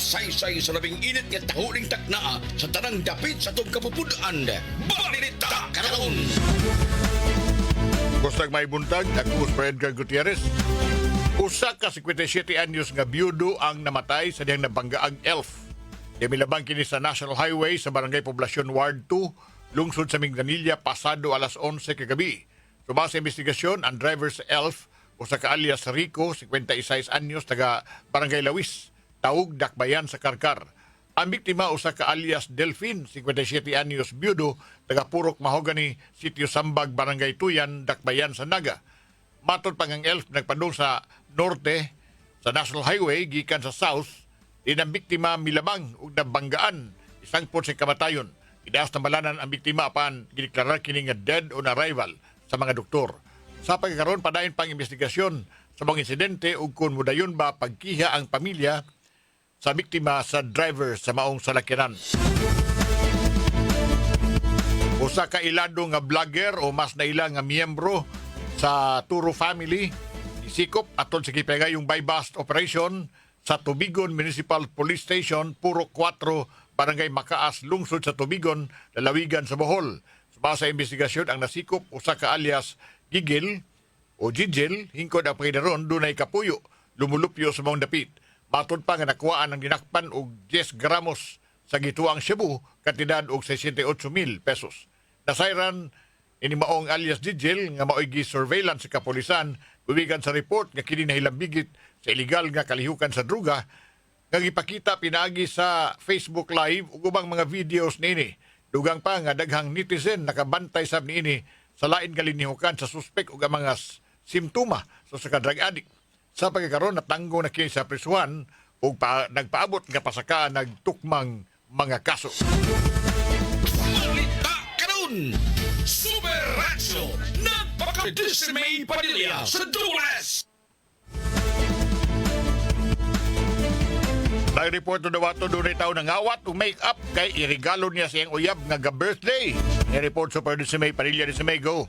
saysay sa labing init nga tahuling taknaa sa tanang dapit sa itong kapupunan. Balita karon! Kustag may buntag, ako si Edgar Gutierrez. Usa ka 57 anyos nga byudo ang namatay sa diyang nabanggaang elf. Di milabang kini sa National Highway sa Barangay Poblacion Ward 2, lungsod sa Mindanilla, pasado alas 11 kagabi. Sumasa sa investigasyon, ang driver's elf, usa ka alias Rico, 56 anyos, taga Barangay Lawis, Taug, Dakbayan sa Karkar. Ang biktima, usa ka alias Delfin, 57 anyos, byudo, taga Purok Mahogany, Sitio Sambag, Barangay Tuyan, Dakbayan sa Naga. Matod pang ang elf nagpadung sa norte sa National Highway gikan sa south, din ang biktima milamang ug nabanggaan isang po sa kamatayon. Idaas na malanan ang biktima apan gideklarar kini nga dead on arrival sa mga doktor. Sa pagkakaroon padayon pang investigasyon sa mga insidente ug kung mudayon ba pagkiha ang pamilya sa biktima sa driver sa maong salakyanan. Usa ka ilado nga vlogger o mas naila nga miyembro sa Turo family isikop aton sa gipagayong buy-bust operation sa Tubigon Municipal Police Station, Purok 4, Barangay Makaas, lungsod sa Tubigon, lalawigan sa Bohol. Sa investigasyon, ang nasikop usa ka alias Gigil o Gigil, hingkod ang pagkinaron, dunay kapuyo, lumulupyo sa mong dapit. Matod pa nga nakuhaan ng dinakpan og 10 gramos sa gituang Cebu, kantidad og 68,000 pesos. Nasayran ini maong alias Gigil nga mao'y gi-surveillance sa kapulisan, buwigan sa report nga kini nahilambigit sa illegal nga kalihukan sa druga nga gipakita pinaagi sa Facebook Live ug ubang mga videos niini. Dugang pa nga daghang netizen nakabantay sab niini sa lain nga linihukan sa suspek ug ang mga simptoma sa drug addict. Sa pagkakaroon natanggo na kini sa prisuhan ug nagpaabot nga pasakaan nagtukmang mga kaso. Balita karon! Super Ratio nagpakadismay Padilla sa Dulas! Nag-report to Dawato doon tao ng awat o make-up kay irigalo niya siyang uyab nga ga-birthday. Nag-report Super Dismay Padilla de Go.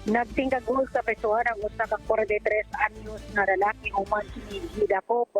Nagtingkagol sa presuhan ang usa ka 43 anyos nga lalaki human hinihidakop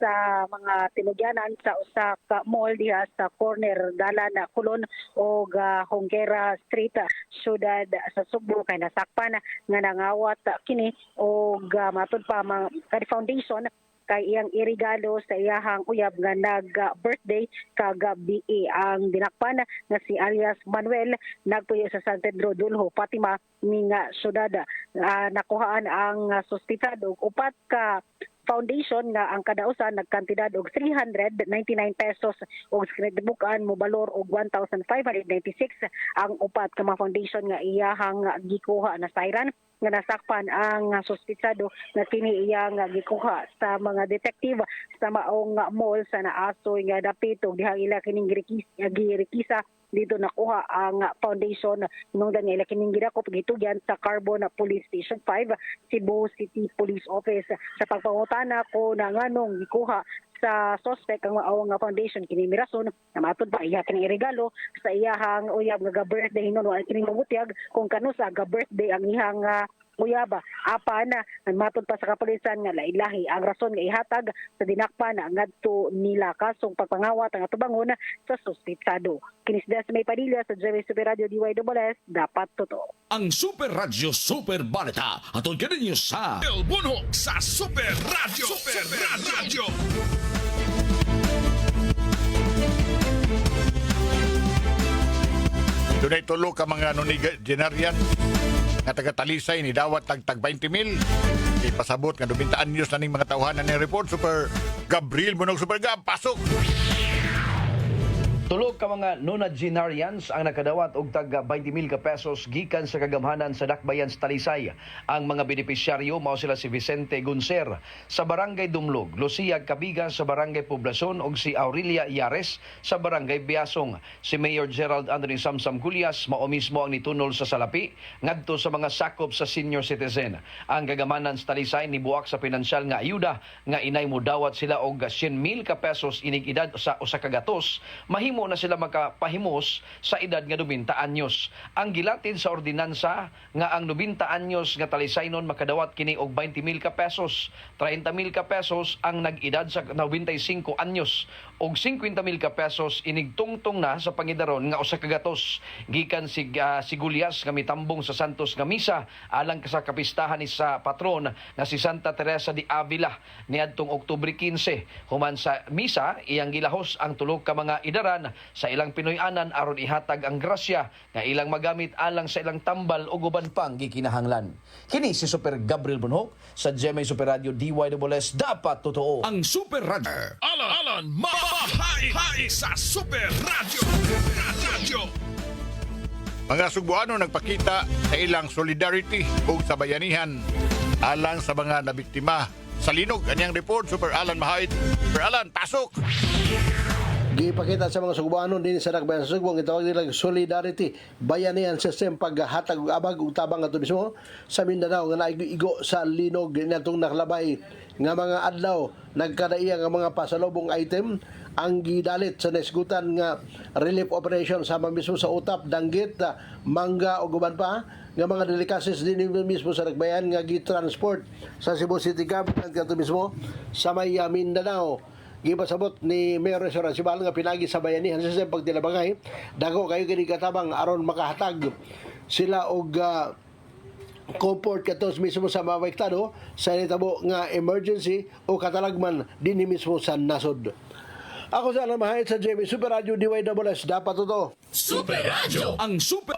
sa mga tinugyanan sa usa ka mall diha sa corner dalan na Kulon o Honguera Street, syudad sa Subo, kay nasakpan nga nangawat kini o matod pa mga foundation kay iyang irigalo sa iyahang uyab nga nag-birthday kagabi. Ang dinakpan nga si alias Manuel nagpuyo sa San Pedro Dulho, Fatima nga syudad. Nakuhaan ang suspitado upat ka foundation nga ang kadausan nagkantidad og 399 pesos og skridibukan mo balor og 1,596 ang upat ka mga foundation nga iyahang gikuha na sayran nga nasakpan ang suspitsado nga kini iyang gikuha sa mga detektiba sa maong mall sa naasoy nga dapit og diha ila kining girikisa dito nakuha ang foundation nung nga ila kining gidakop gitugyan sa Carbon Police Station 5 Cebu City Police Office. Sa pagpangutana ko na nganong gikuha sa suspect ang maawang foundation kini mirason na matod ba iya kining regalo sa iyahang uyab nga birthday hinuno ang kining mabutyag kung kano sa birthday ang iyang uyaba. Apan matod pa sa kapulisan nga lahi ang rason nga ihatag sa dinakpan ngadto nila kasong pagpangawat ang atubangon sa suspitsado. Kini si Desmay Padilla sa Jerry Super Radio DYSS, dapat totoo. Ang Super Radio Super Balita atol kaninyo sa El Bunho sa Super Radio. Super Radio. Doon tulo ka mga nonigenarian nga taga-Talisay ni dawat tag 20,000. Ipasabot nga dumintaan news na ning mga tawhanan ni report. Super Gabriel Munog, Super Gab, pasok! Tulog ka mga nonagenarians ang nakadawat og tag 20,000 ka pesos gikan sa kagamhanan sa Dakbayan sa Talisay. Ang mga benepisyaryo mao sila si Vicente Gunser sa Barangay Dumlog, Lucia Cabiga sa Barangay Poblacion ug si Aurelia Yares sa Barangay Biasong. Si Mayor Gerald Anthony Samsam Gulyas mao mismo ang nitunol sa salapi ngadto sa mga sakop sa senior citizen. Ang kagamanan sa Talisay nibuak sa pinansyal nga ayuda nga inay mo dawat sila og 100,000 ka pesos inig edad sa usa ka gatos mahimo mahimo na sila makapahimos sa edad nga 90 anyos. Ang gilatid sa ordinansa nga ang 90 anyos nga talisaynon makadawat kini og 20,000 ka pesos, 30,000 ka pesos ang nag-edad sa 95 anyos og 50,000 ka pesos inigtungtong na sa pangidaron nga usa ka gatos gikan Sigulias nga mitambong sa Santos nga misa alang sa kapistahan ni sa patron nga si Santa Teresa de Avila niadtong Oktubre 15. Human sa misa iyang gilahos ang tulo ka mga idaran sa ilang Pinoy-anan aron ihatag ang grasya nga ilang magamit alang sa ilang tambal o guban pang gikinahanglan. Kini si Super Gabriel Bunhok sa GMA Super Radio DYWS dapat totoo. Ang Super Radio. Alan, mahay sa Super Radio. Mga Subuano nagpakita sa ilang solidarity o sa bayanihan alang sa mga nabiktima sa linog. Kanyang report, Super Alan Mahait. Super Alan, pasok! Gipakita sa mga Subuano din sa Dakbayan sa Subo ang itawag nilang solidarity bayanihan system paghatag og abag ug tabang ato mismo sa Mindanao nga naigo sa linog natong nakalabay nga mga adlaw nagkadaiya nga mga pasalubong item ang gidalit sa nasgutan nga relief operation sama mismo sa Utap, Danggit, Mangga o guban pa nga mga delicacies din mismo sa Dakbayan nga gitransport sa Cebu City Government kato mismo sa may Mindanao. Gipasabot ni Mayor Resoran Sibal nga pinagi sa bayanihan sa pagtilabangay dako kayo kini katabang aron makahatag sila og comfort katos mismo sa mga apektado sa itabo nga emergency o katalagman dinhi mismo sa nasod. Ako sa Alamahayat sa JB Super Radio DYWS dapat totoo. Super Radio. Ang Super...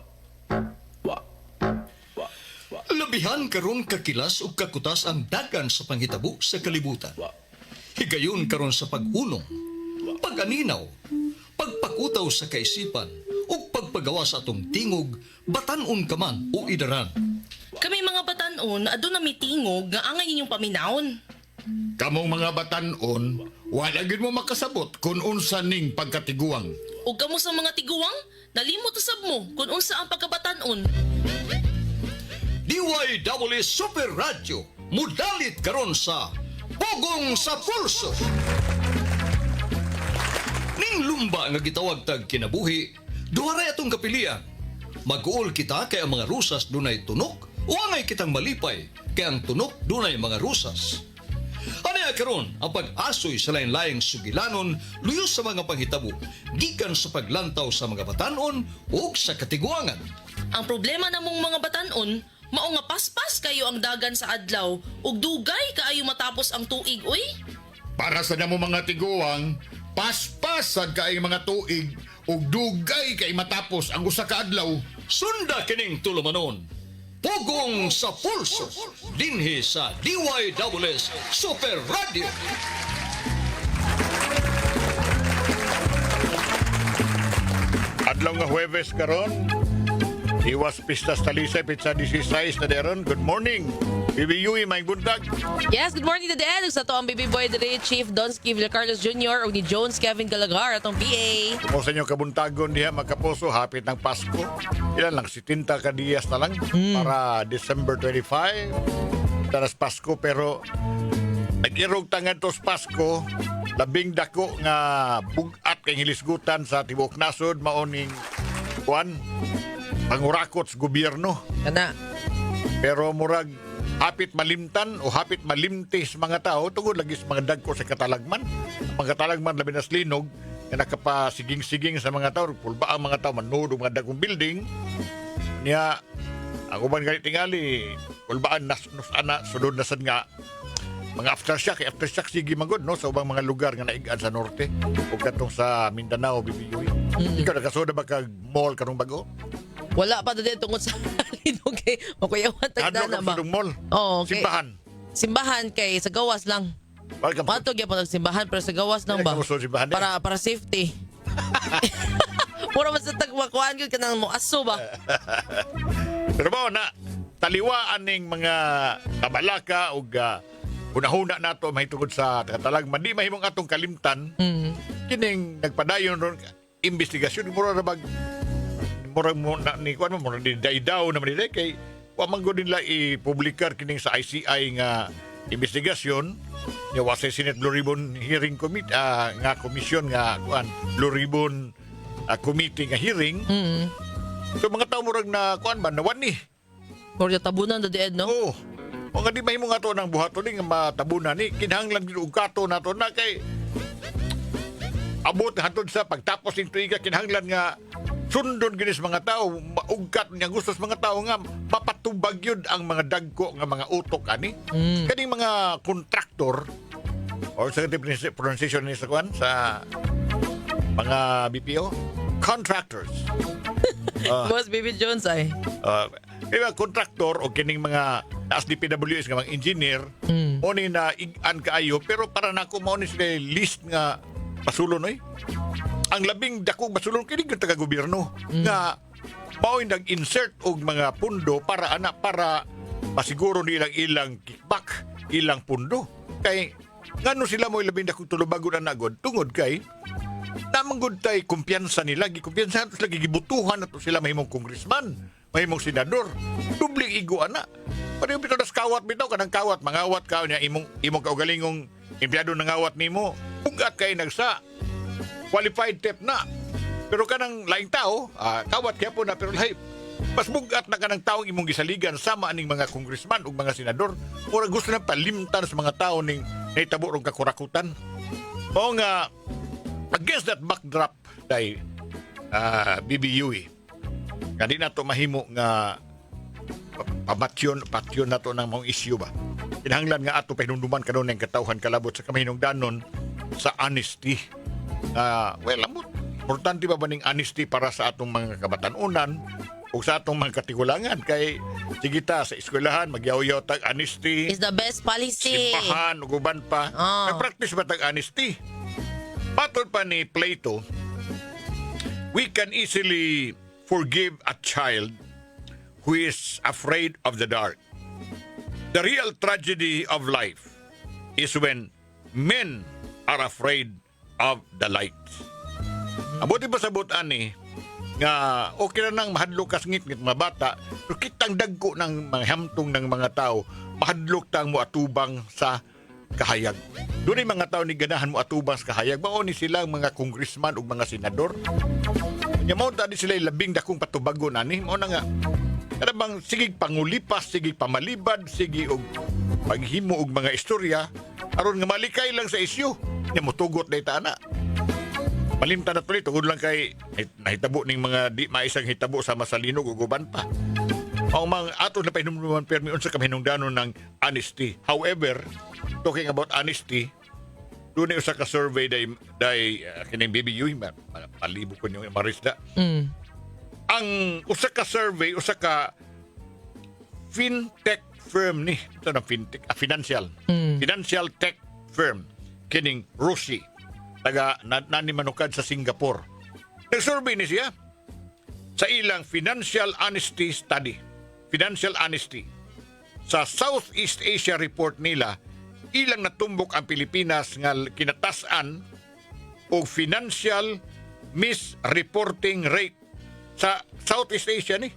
Labihan karon kakilas ug kakutas ang dagan sa panghitabo sa kalibutan. Higayon karon sa pag-unong, pag-aninaw, pagpakutaw sa kaisipan, ug pagpagawa sa atong tingog, batan-on ka man o idaran. Kami mga batanon, aduna mi tingog nga angay inyong paminaon. Kamong mga batanon, wala gid mo makasabot kung unsa ning pagkatiguang. Ug kamo sa mga tiguang, nalimot usab mo kung unsa ang pagkabatanon. DYWS Super Radio, mudalit karon sa Pugong sa Pulso. Ning lumba nga gitawag tag kinabuhi, duharay atong kapilian. Mag-uol kita kay ang mga rusas dunay tunok o angay kitang malipay kay ang tunok dunay mga rusas. Anaya karon ang pag-asoy sa lain-laing sugilanon luyos sa mga panghitabo gikan sa paglantaw sa mga batanon ug sa katiguangan. Ang problema namong mga batanon, mao nga paspas kayo ang dagan sa adlaw ug dugay kaayo matapos ang tuig oy. Para sa namo mga tiguang, paspasan kay mga tuig ug dugay kay matapos ang usa ka adlaw. Sunda kining tulumanon. Pugong sa Pulso dinhi sa DYWS Super Radio. Adlaw nga Huwebes karon. Iwas Pistas Talisay, Pizza 16 na deron. Good morning. Bibi Yui, may bundag. Yes, good morning to the end. Sa to ang baby boy dere Chief Donsky Carlos Jr. o ni Jones Kevin Galagar atong PA. Kung sa inyong kabuntagon diha magkapuso, hapit ng Pasko. Ilan lang, 70 ka diyas na lang para December 25. Taras Pasko, pero nag-irog tangan tos Pasko, labing dako nga bugat kay hilisgutan sa Tibok Nasod, maoning kuan, pangurakot sa gobyerno. Kana. Pero murag hapit malimtan o hapit malimtis mga tao tungod lagi sa mga dagko sa katalagman. Ang katalagman labi na slinog na nakapasiging-siging sa mga tao. Pulba ang mga tao manood mga dagkong building. Niya, ang uban galit tingali, pulbaan ana sudod na sad nga mga aftershock sige magod no sa ubang mga lugar nga naigaan sa norte o katong sa Mindanao bibiyoy. Ikaw nakasoda ba kag mall karong bago? Wala pa din tungod sa linog kay makuyawan tagda na ba? Adlo mall. Oo, okay. Simbahan. Simbahan kay sa gawas lang. Welcome. Matog ya pa simbahan pero sa gawas lang ba? Simbahan Para safety. Puro man sa tagmakuan gyud kanang mo aso ba? Pero ba na taliwaan ning mga kabalaka ug hunahuna nato mahitungod sa katalagman di mahimong atong kalimtan. Kining nagpadayon ron investigasyon mura ra bag mura mo na ni kuan mo di daidaw na man kay wa man gud nila ipublikar kining sa ICI nga investigasyon nya wa sa Senate Blue Ribbon Hearing Committee nga komisyon nga kuan Blue Ribbon committee nga hearing. So mga tao murag na kuan ba nawan ni. Or tabunan da di Ed, no? Oo. O nga di mahimo nga to ng buhaton ni nga matabunan ni kinahanglan gyud og kato nato na kay abot hatod sa pagtapos ning tuiga kinahanglan nga sundon ginis mga tao maugkat niya gusto sa mga tao nga mapatubag yun ang mga dagko nga mga utok ani. Kaning mga kontraktor or sa pronunciation ni sa kuan sa mga BPO contractors. Boss Baby Jones ay. Kaya kontraktor o kining mga taas di PWS nga mga engineer o ni na igan kaayo pero para na ko mao ni sila list nga pasulon oy. Ang labing dakong pasulon kini gyud taga gobyerno nga mao nag-insert og mga pundo para masiguro nilang ilang kickback, ilang pundo. Kay ngano sila mo labing dakong tulubagon na nagod tungod kay namanggod tay kumpiyansa nila, gikumpiyansa sila gibutuhan nato sila mahimong congressman, mahimong senador. Dubling igo ana. Pareho bitaw das kawat bitaw kanang kawat mangawat ka niya imong kaugalingong empleyado nangawat nimo. Ugat kay nagsa qualified tip na. Pero kanang laing tao, kawat kaya po na pero lahi. Mas bugat na kanang taong imong gisaligan sama aning mga congressman ug mga senador. Mura gusto na palimtan sa mga tao ning nahitabo og kakurakutan. Mao nga against that backdrop day BBUE. Kandi na to mahimo nga patyon na to ng mga issue ba. Kinahanglan nga ato pahinumduman kanon ng katawhan kalabot sa kamahinungdanon sa honesty. Well, importante ba ning honesty para sa atong mga kabatanunan o sa atong mga katigulangan kay sige ta sa eskwelahan magyaw-yaw tag honesty Is the best policy. simbahan ug uban pa nag-practice ba tag honesty. Patol pa ni Plato, we can easily forgive a child who is afraid of the dark. The real tragedy of life is when men are afraid of the light. Abuti pa sabot ani nga okay na nang mahadlok ka ngit mga bata, pero kitang dagko ng mga hamtong ng mga tao, mahadlok tang mo atubang sa kahayag. Doon ay mga tao ni ganahan mo atubang sa kahayag. Mao ni silang mga congressman ug mga senador. Nya mao tadi sila labing dakong patubagon ani. Mao na nga. Kada bang sige pangulipas, sige pamalibad, sige og paghimo og mga istorya aron nga malikay lang sa isyu. Nya motugot day ta ana. Malimtan na tuloy tungod lang kay nahitabo ning mga di maisang hitabo sa masalinog ug uban pa. Ang mga ato na pahinumduman permi unsa kami hinungdanon ng honesty. However, talking about honesty, doon ay usa ka survey day kining BBU palibo ko yung marisda. Ang usa ka survey, usa ka fintech firm ni, ito na fintech, financial tech firm kining Rusi taga nanimanukad sa Singapore. Nag-survey ni siya sa ilang financial honesty study. Financial honesty. Sa Southeast Asia report nila, ilang natumbok ang Pilipinas nga kinatasan o financial misreporting rate sa Southeast Asia ni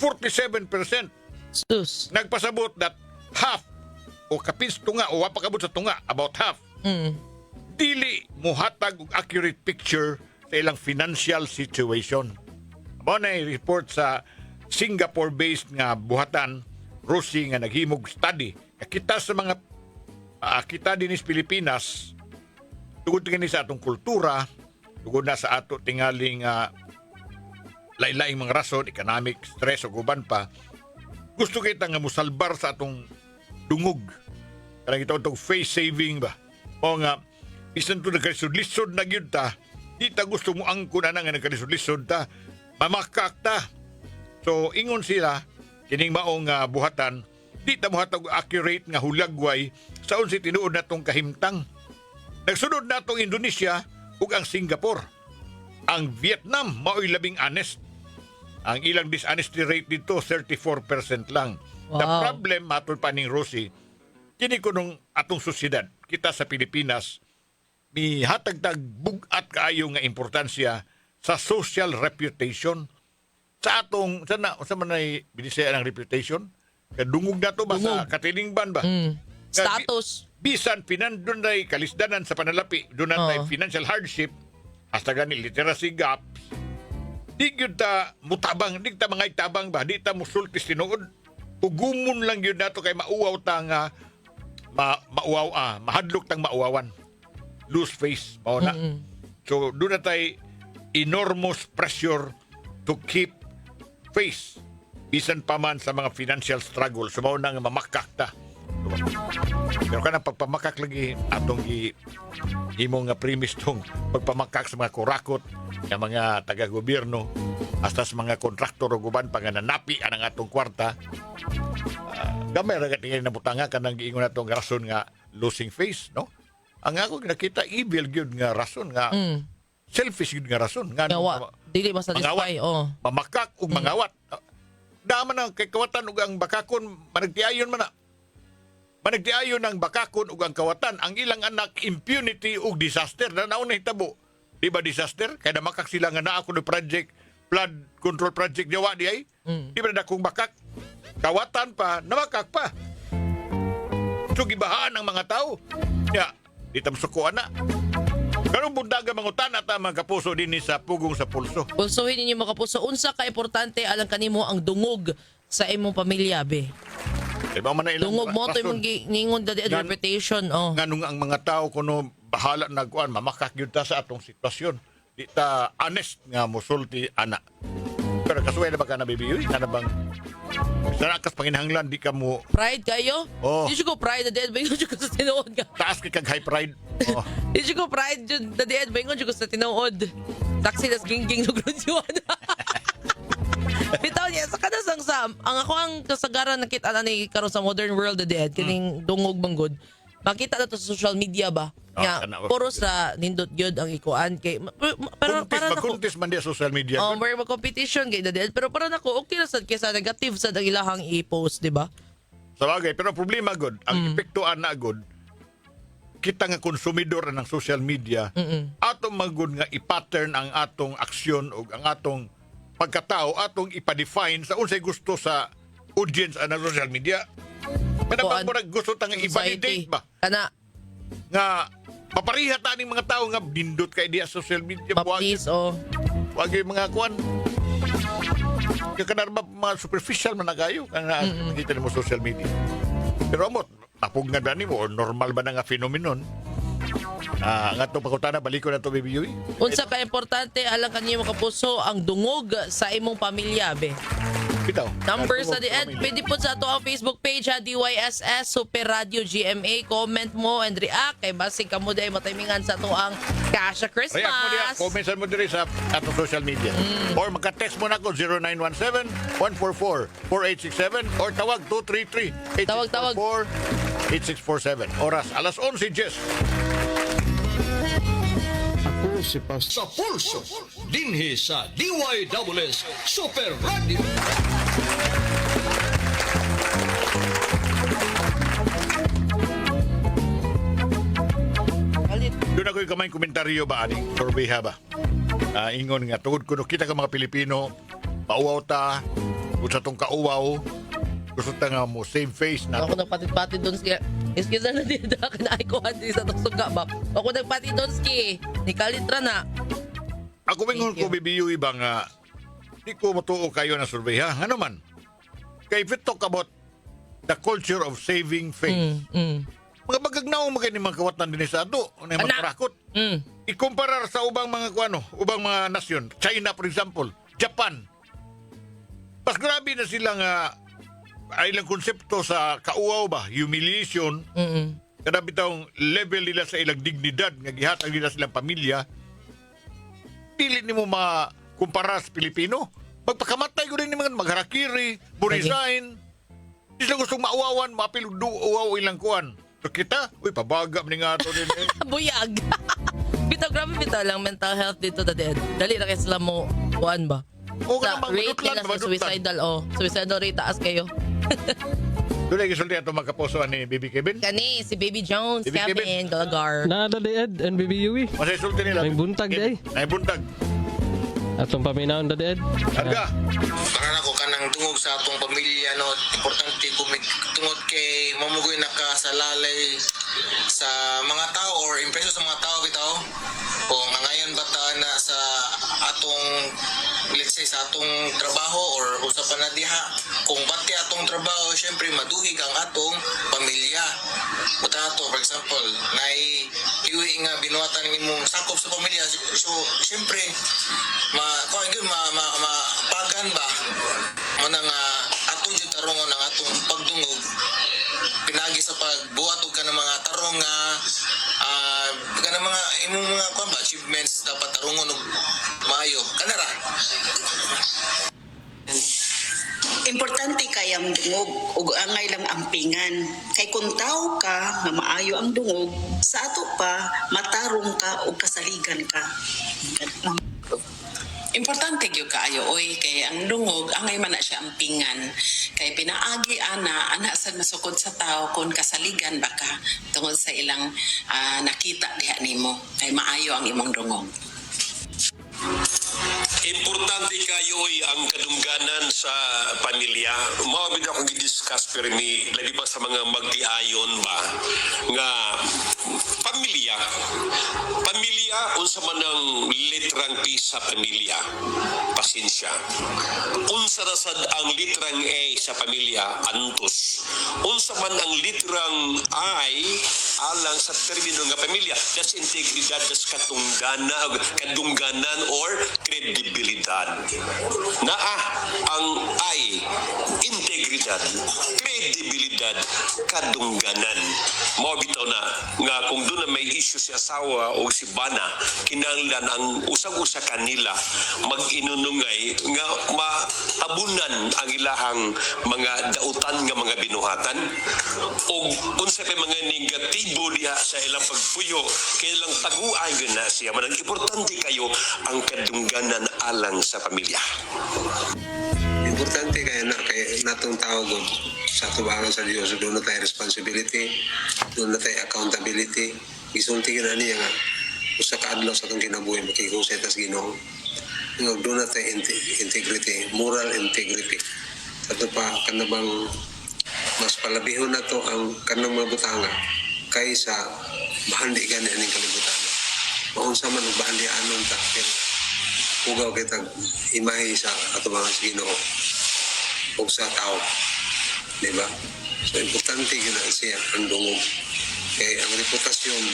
47%. Sus. Nagpasabot that half o kapins tunga o wapakabot sa tunga about half dili muhatag og accurate picture sa ilang financial situation. Mao na report sa Singapore-based nga buhatan Rusi nga naghimog study. Kita sa mga kita din sa Pilipinas tugod kini sa atong kultura, tugod na sa ato tingaling lain-laing mga rason, economic stress o guban pa. Gusto kita nga musalbar sa atong dungog. Kanang itong face saving ba? O nga bisan to nagkalisod-lisod na gyud ta, di ta gusto mo angko na nga nagkalisod-lisod ta, mamakak ta. So ingon sila kining maong buhatan, di ta mohatag accurate nga hulagway sa unsi tinuod natong kahimtang. Nagsunod natong Indonesia ug ang Singapore. Ang Vietnam mao'y labing honest. Ang ilang dishonesty rate dito 34% lang. The Wow. problem matol pa ning Rosie, kini kunong atong sosyedad, kita sa Pilipinas, mi hatag-tag bugat kaayo nga importansya sa social reputation. Sa atong sa manay binisaya ng reputation, kadungog na to ba sa katilingban ba? Status. Bisan pinandun ay kalisdanan sa panalapi, doon na financial hardship, hasta gani literacy gaps, di gyud ta mutabang, di ta mga itabang ba, di ta musultis tinuod. Ugumon lang yun nato kay mauwaw ta nga mahadlok tang mauwawan. Lose face, mao na. So, doon na tayo enormous pressure to keep face. Bisan pa man sa mga financial struggle, so mao na nga mamakak ta. Pero kanang pagpamakak lagi atong himo nga premise tong pagpamakak sa mga kurakot, nga mga taga-gobyerno, hasta sa mga kontraktor o guban pa nga nanapi ang atong kwarta. Gamay ra tingin na butanga kanang giingon natong rason nga losing face, no? Ang ako nakita evil gyud nga rason nga selfish gyud nga rason nga Yawa, dili masatisfy, mamakak ug mangawat. Dama na kay kawatan ug ang bakakon managtiayon man na. Managtiayon ang bakakon ug ang kawatan ang ilang anak impunity ug disaster na nauna hitabo. Di ba disaster? Kaya namakak sila nga naa kuno project, flood control project Jawa di ay. Di ba dakong bakak? Kawatan pa, namakak pa. So gibahaan ang mga tao. Ya, di tam sukuan na. Karong bundaga mangutan at mga kapuso din sa pugong sa pulso. Pulsohin ninyo mga kapuso, unsa ka importante alang kanimo ang dungog sa imong pamilya, be? Diba man na ilang Dungog mo to rason. imong ningon the reputation, Nganong ang mga tao kuno bahala na kuan mamakak gyud ta sa atong sitwasyon. Di ta honest nga musulti ana. Pero kasuway na ba ka na bibiyoy? Na bang sa nakas panginhanglan di ka mo Pride kayo? Oh. Di siya ko pride the dead, ba yun ko sa tinuod ka? taas kay kag high pride. Oh. Di siya ko pride yun the dead, ba yun ko sa tinuod? Taxi nas gingging no grudyuan. Bitaw niya, sa kanasang Sam, ang ako ang kasagaran nakita na ni karon sa modern world the dead, kining dungog banggod. Makita na to sa social media ba? Nga, puro sa nindot gyud ang ikuan kay pero para nako. Magkuntis man di sa social media. More competition kay the dead, pero para nako okay na sad kaysa negative sad ang ilahang i-post, di ba? Sa bagay, pero problema god, ang epektuan na god, kita nga konsumidor ng social media, atong magud nga i-pattern ang atong aksyon o ang atong pagkatao, atong ipa-define sa unsay gusto sa audience ang social media. Kanabang mo gusto tang i-validate ba? Kana Nga, mapariha ta ning mga tao nga dindot kay diya sa social media. mapis Wag yung mga kuan. Kaya kanarba mga superficial man nagayo kang nakita mo social media. Pero amot, napugnan ba nimo or normal ba na nga phenomenon? Nga itong pagkutana, balik ko na ito, Baby Yui. unsa ka importante alang kanimo kapuso ang dungog sa imong pamilya, be? Bitaw. Numbers sa the end. Pwede po sa ato ang Facebook page ha, DYSS Super Radio GMA. Comment mo and react. Kay basig ka mo dahil matimingan sa ato ang Kasha Christmas. React mo diya, commentan mo diya sa atong social media. Or magka-text mo na ko 0917-144-4867 or tawag 233-8644-8647. Oras, alas 11, Jess. Sa pulso, dinhi sa DYWS Super Radio. Doon ako yung kamay komentaryo ba, aning survey ha ba? Ingon nga, tungod kuno kita ka mga Pilipino, pauwaw ta, kung sa tong kauwaw, gusto ta nga mo same face na Ako nagpatid-patid doon siya. Excuse na dito, kinaay ko handi sa tuksuga ba? Ako nagpatid doon ski. Ni Kalitra na. Ako mingon Thank ko bibiyo iba nga di ko matuo kayo na survey ha. Ano man? Kay if we talk about the culture of saving face. Mga bagagnaw mga ni mga kawatan din sa ato, na mga Anak. karakot. Ikumparar sa ubang mga kuano, ubang mga nasyon. China for example, Japan. Mas grabe na sila nga ay ilang konsepto sa kauaw ba, humiliation. Kada bitawng level nila sa ilang dignidad nga gihatag nila silang pamilya. Dili nimo makumpara sa Pilipino. Magpakamatay ko rin ni mga magharakiri, resign. Di sila gustong mauwawan, mapil uwaw ilang kuan. So kita, uy, pabaga ni nga ito din eh. Buyag. Bitaw, grabe bitaw lang mental health dito the dead. Dali na kayo sila mo, kuan ba? O Sa ka namang rate madutlan, nila sa madutlan. suicidal rate taas kayo. Doon ay gisulti ato magkapuso ni Baby Kevin. Kani, si Baby Jones, Baby Kevin, Galagar. Nada di Ed and Baby Yui. Masay sulti nila. May buntag di ay. May buntag. Atong paminaon da di Ed. Harga. Para na ko kanang dungog sa atong pamilya no importante tungod kay mamugoy nakasalalay sa mga tao or impresyon sa mga tao bitaw kung ngayon bata na sa atong let's say sa atong trabaho or usapan na diha kung bati atong trabaho syempre maduhig ang atong pamilya buta ato for example nay iwi nga binuhatan ng imong sakop sa pamilya so syempre pagan ba manang atong jud tarungon ang atong pagdungog pinagi sa pagbuhat og kanang mga tarong nga kanang mga imong mga kuan ba achievements dapat tarungon og maayo kanara. Importante kay ang dungog ug angay lang ampingan kay kung tao ka nga maayo ang dungog sa ato pa matarong ka ug kasaligan ka. Importante gyud kaayo oy kay ang dungog angay man na siya ampingan kay pinaagi ana sad masukod sa tao kung kasaligan ba ka tungod sa ilang nakita diha nimo kay maayo ang imong dungog. Importante kayo'y ang kadungganan sa pamilya. Mawabid akong i-discuss pero ni labi pa sa mga magtiayon ba nga pamilya unsa man ang litrang P sa pamilya pasensya unsa na sad ang litrang A sa pamilya antos unsa man ang litrang I alang sa termino nga pamilya that's integridad that's kadungganan or kredibilidad ang I integridad kredibilidad kadungganan mo bitaw na nga kung doon na may issue si asawa o si bana kinahanglan ang usag-usa kanila mag-inunungay nga maabunan ang ilahang mga dautan nga mga binuhatan o unsa pa mga negatibo diha sa ilang pagpuyo kailang taguay gana siya manang importante kayo ang kadungganan alang sa pamilya. Importante kaya na kay natong tawag sa tubangan sa Dios doon na tayo responsibility doon na tayo accountability gisulti na niya nga usa ka adlaw sa atong kinabuhi makikusay tas Ginoo doon na tayo integrity moral integrity ato pa kanabang mas palabihon na to ang kanang mga butanga kaysa bahandi gani aning kalibutan maunsa man og bahandi anon ta pero ugaw kitag imahe sa ato mga Ginoo o sa tao di ba so importante gyud siya ang dungog kay ang reputasyon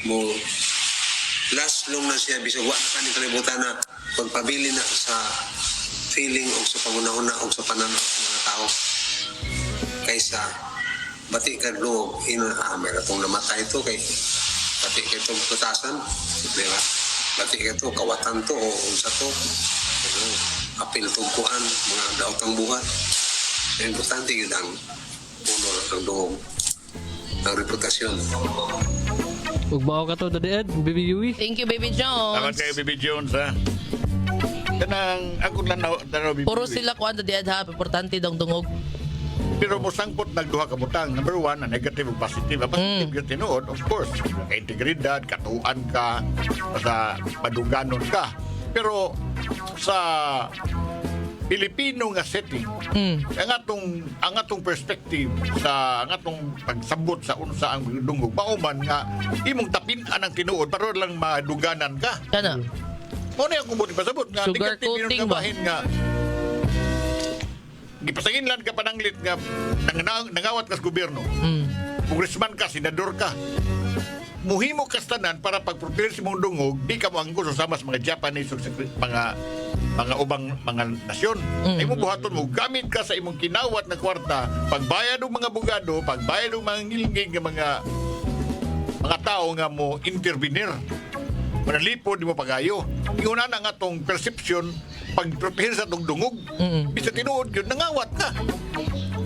mo last long na siya bisag wa na kaning kalibutan na pagpabili na sa feeling o sa pangunahuna o sa pananaw sa mga tao kaysa bati ka dungog meron itong namatay ito kay bati ka itong putasan di ba bati ka ito kawatan to o unsa to apil tugkuan mga daotang buhat importante yun ang honor ang dungog ang reputasyon. Ugmao ka to Daddy Ed, Baby Yui. Thank you, Baby Jones. Salamat kayo, Baby Jones, ha? Kanang, ako lang na Baby Puro Yui. sila kuan Daddy Ed ha, importante dong dungog. Pero mo sangpot nagduha ka butang. Number one, ang negative ug positive. Ang positive yung tinuod, of course, ka-integridad, katuan ka, sa paduganon ka. Pero sa Pilipino nga setting, ang atong perspective sa ang atong pagsabot sa unsa ang dungog, mauman nga imong tapin-an ang tinuod para lang maduganan ka. Kana. Mo na akong buti pasabot nga Sugar negative yung coating ba? kabahin nga gipasangin lang ka pananglit nga nangawat ka sa gobyerno. Congressman ka, senador ka. Muhimo ka tanan para pag-prepare si mong dungog, di ka moanggo sama sa mga Japanese o mga ubang mga nasyon. Ay mo buhaton mo, gamit ka sa imong kinawat na kwarta, pagbayad ng mga abogado, pagbayad ng mga ngilingig ng mga tao nga mo intervenir. Manalipod di mo pagayo. Inguna na nga tong perception, pag-prepare sa tong dungog, bisa tinuod yun, nangawat ka.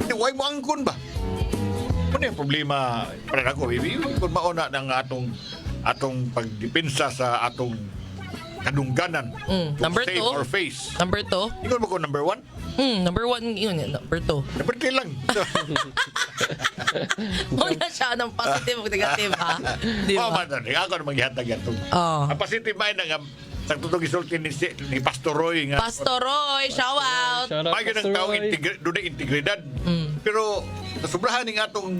Di, why mo angkon ba? Ano yung problema para ako, baby? Kung mauna ng atong pagdepensa sa atong kadungganan. Number Save 2. our face. Number 2. Ikaw ba ko number 1? Number 1 yun. Number 2. Number 3 lang. Muna siya ng positive o negative ha. Di Oh, ba? man, ako na maghihatag yan. Oh. Ang positive ay na nga, sa tutong isulti ni Pastor Roy nga. Pastor Roy, shout out. Shout out, May ganang Pastor tao Roy. doon na integridad. Pero nasubrahan ng atong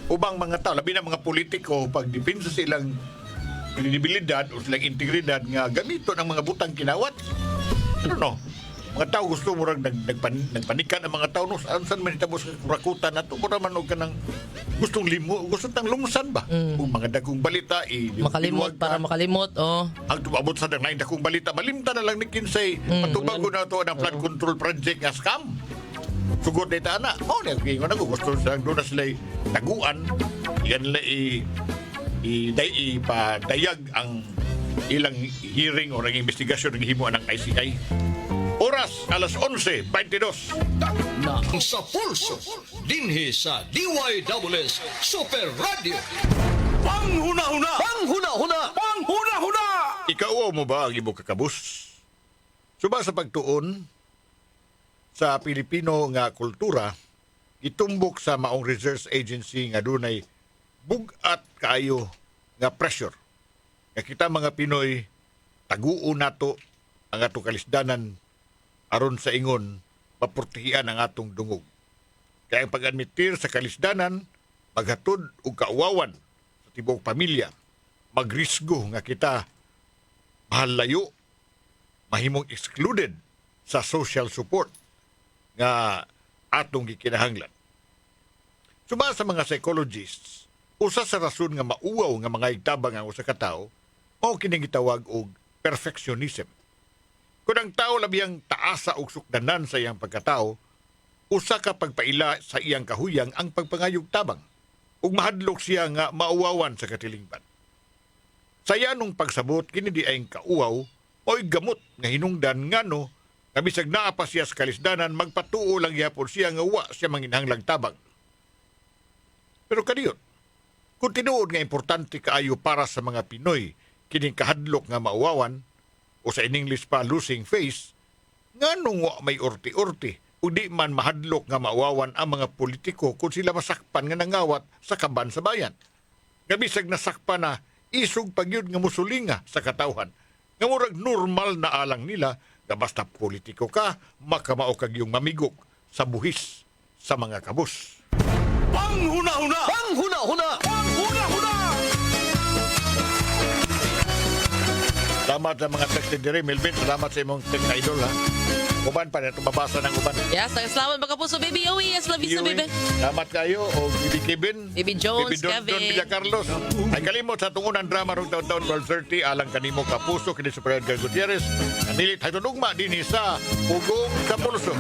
ubang mga tao, labi na mga politiko, pag dipinsa sa ilang kredibilidad o silang integridad nga gamito ng mga butang kinawat. Ano no? Mga tao gusto mo rin nagpanikan ang mga tao no, saan man itabo sa kurakutan na ito, mura man o ka ng gustong gusto tang lumusan ba? Kung mga dakong balita, Makalimot para makalimot, ang tumabot sa dang lain dakong balita, malimta na lang ni Kinsay, patubag ko na ito ng flood control project nga scam. Sugod na ita na. Nagkingon ako, gusto silang doon na sila taguan, yan nila ipadayag ang ilang hearing o ng investigasyon ng himo ng ICI. Oras, alas 11:22. Na sa pulso, dinhi sa DYWS Super Radio. Panghuna-huna! Panghuna-huna! Panghuna-huna! Ikaw mo ba ang imo kakabus? Suba sa pagtuon sa Pilipino nga kultura, gitumbok sa maong research agency nga dunay bugat kaayo nga pressure. Nga kita mga Pinoy taguon nato ang atong kalisdanan aron sa ingon maportihian ang atong dungog. Kaya ang pag-admitir sa kalisdanan maghatod og kauwawan sa tibuok pamilya, magrisgo nga kita mahalayo, mahimong excluded sa social support nga atong gikinahanglan. Suma sa mga psychologists, usa sa rason nga mauwaw nga mga igtabang ang usa ka tawo mao kining gitawag og perfectionism. Kung ang tao labiyang taasa og sukdanan sa iyang pagkatao, usa ka pagpaila sa iyang kahuyang ang pagpangayog tabang ug mahadlok siya nga mauwawan sa katilingban. Sa yanong pagsabot kini di ay kauwaw oy gamot nga hinungdan ngano nga bisag naa pa siya sa kalisdanan magpatuo lang gyapon siya nga wa siya manginhanglang tabang. Pero kaniyon, kung tinuod nga importante kaayo para sa mga Pinoy kining kahadlok nga mauwawan o sa in English pa losing face, nganong wa may orti-orti o di man mahadlok nga mauwawan ang mga politiko kung sila masakpan nga nangawat sa kaban sa bayan. Nga bisag nasakpan na isog pagyud nga musulinga sa katawhan. Nga murag normal na alang nila nga basta politiko ka, makamao kag yung mamigok sa buhis sa mga kabus. Panghuna-huna! Panghuna-huna! Panghuna-huna! Salamat sa mga texted diri, Melvin. Salamat sa imong text idol, ha. Uban pa na itong babasa ng uban. Yes, salamat mga puso, baby Owie. Yes, love you, baby. Salamat kayo, o Bibi Kevin. Baby Jones, Baby Don Kevin. Villa Carlos. Ay kalimot sa tungunan drama rong taon-taon 12:30 alang kanimo kapuso kini Super Edgar Gutierrez. Nanilit hay tunugma dinhi sa Ugong sa Pulso.